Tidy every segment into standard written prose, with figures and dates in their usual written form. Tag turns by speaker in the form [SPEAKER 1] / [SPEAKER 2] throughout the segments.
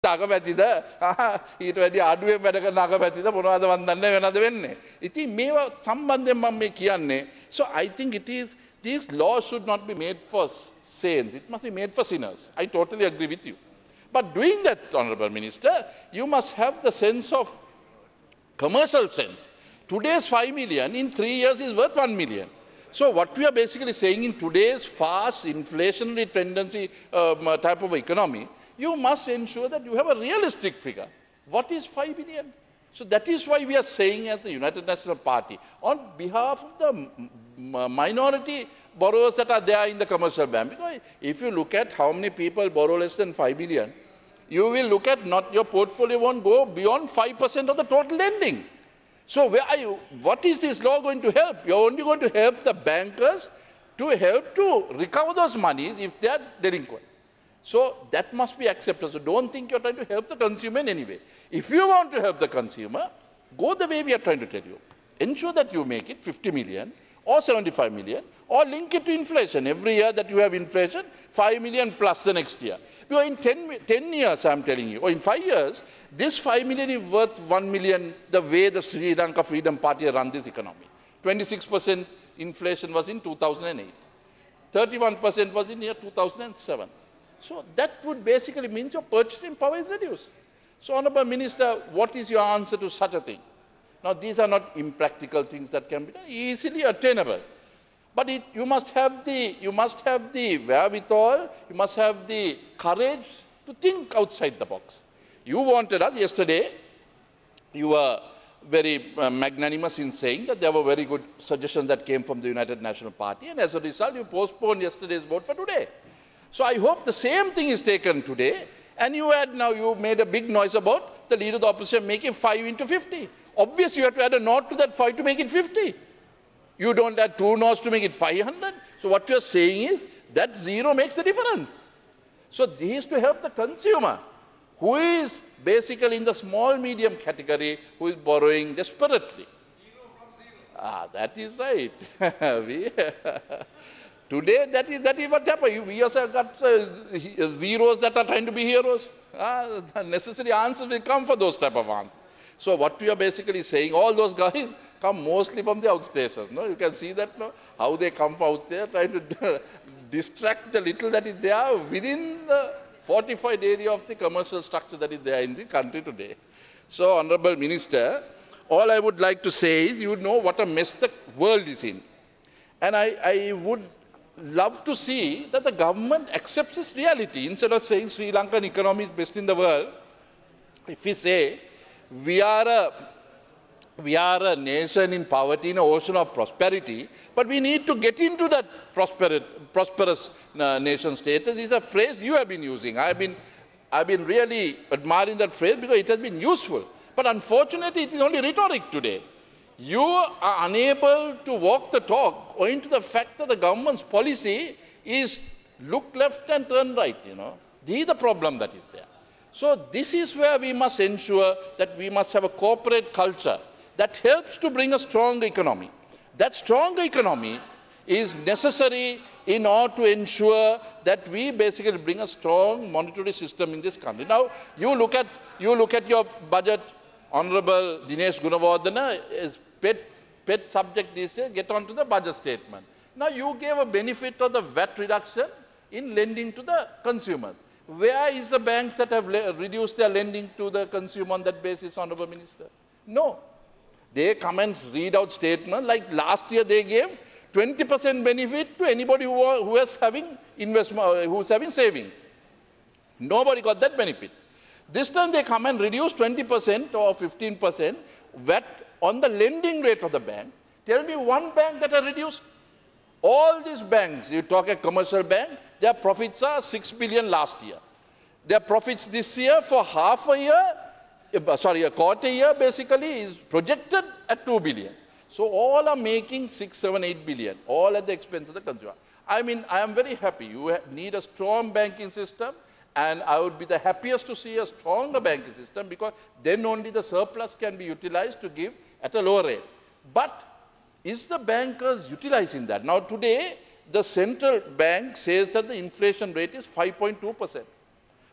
[SPEAKER 1] අගමැතිද ඊට වැඩි අඩුවෙන් වැඩ කරන අගමැතිද මොනවද මන් දන්නේ වෙනද වෙන්නේ. ඉතින් මේවා සම්බන්ධයෙන් මම මේ කියන්නේ. So I think it is these laws should not be made for saints. It must be made for sinners. I totally agree with you. But doing that, Honorable Minister, you must have the sense of commercial sense. Today's 5 million in 3 years is worth 1 million. So what we are basically saying in today's fast inflationary tendency type of economy, you must ensure that you have a realistic figure. What is 5 million? So that is why we are saying at the United National Party, on behalf of the minority borrowers that are there in the commercial bank, because if you look at how many people borrow less than 5 million, you will look at not your portfolio won't go beyond 5% of the total lending. So where are you? What is this law going to help? You're only going to help the bankers to help to recover those monies if they are delinquent. So that must be accepted. So don't think you're trying to help the consumer in any way. If you want to help the consumer, go the way we are trying to tell you. Ensure that you make it 50 million or 75 million or link it to inflation. Every year that you have inflation, 5 million plus the next year. Because in 10 years, I'm telling you, or in 5 years, this 5 million is worth 1 million the way the Sri Lanka Freedom Party run this economy. 26% inflation was in 2008. 31% was in year 2007. So that would basically mean your purchasing power is reduced. So, Honourable Minister, what is your answer to such a thing? Now, these are not impractical things that can be done, easily attainable. But you must have the wherewithal, you must have the courage to think outside the box. You wanted us yesterday, you were very magnanimous in saying that there were very good suggestions that came from the United National Party, and as a result, you postponed yesterday's vote for today. So I hope the same thing is taken today, and you made a big noise about the leader of the opposition making 5 into 50. Obviously, you have to add a note to that 5 to make it 50. You don't add 2 notes to make it 500. So what you're saying is that 0 makes the difference. So this is to help the consumer, who is basically in the small medium category, who is borrowing desperately.
[SPEAKER 2] 0 from 0.
[SPEAKER 1] That is right. Today, that is what happened. We also got zeros that are trying to be heroes. The necessary answers will come for those type of answers. So what we are basically saying, all those guys come mostly from the outstations. No? You can see that, no? How they come out there, trying to distract the little that is there within the fortified area of the commercial structure that is there in the country today. So, Honourable Minister, all I would like to say is, you know what a mess the world is in. And I would love to see that the government accepts this reality. Instead of saying Sri Lankan economy is best in the world, if we say we are a nation in poverty, in an ocean of prosperity, but we need to get into that prosperous nation status, is a phrase you have been using. I've been really admiring that phrase because it has been useful. But unfortunately, it is only rhetoric today. You are unable to walk the talk owing to the fact that the government's policy is look left and turn right, you know. This is the problem that is there. So this is where we must ensure that we must have a corporate culture that helps to bring a strong economy. That strong economy is necessary in order to ensure that we basically bring a strong monetary system in this country. Now, you look at your budget, Honourable Dinesh Gunawardena, is pet subject these days, get on to the budget statement. Now, you gave a benefit of the VAT reduction in lending to the consumer. Where is the banks that have reduced their lending to the consumer on that basis, Honourable Minister? No. They come and read out statement like last year they gave 20% benefit to anybody who is having investment, who is having savings. Nobody got that benefit. This time they come and reduce 20% or 15% VAT on the lending rate of the bank. Tell me one bank that has reduced. All these banks, you talk a commercial bank, their profits are 6 billion last year. Their profits this year for a quarter year basically is projected at 2 billion. So all are making 6, 7, 8 billion, all at the expense of the consumer. I mean, I am very happy. You need a strong banking system, and I would be the happiest to see a stronger banking system, because then only the surplus can be utilized to give at a lower rate. But is the bankers utilizing that? Now today, the central bank says that the inflation rate is 5.2%.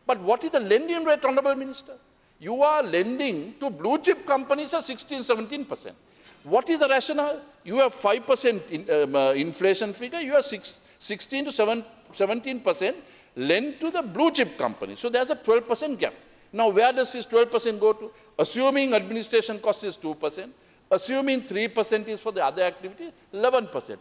[SPEAKER 1] But what is the lending rate, Honorable Minister? You are lending to blue chip companies at 16-17%. What is the rationale? You have 5% inflation figure, you have 16 to 17% lend to the blue chip company. So there's a 12% gap. Now where does this 12% go to? Assuming administration cost is 2%, assuming 3% is for the other activities, 11%.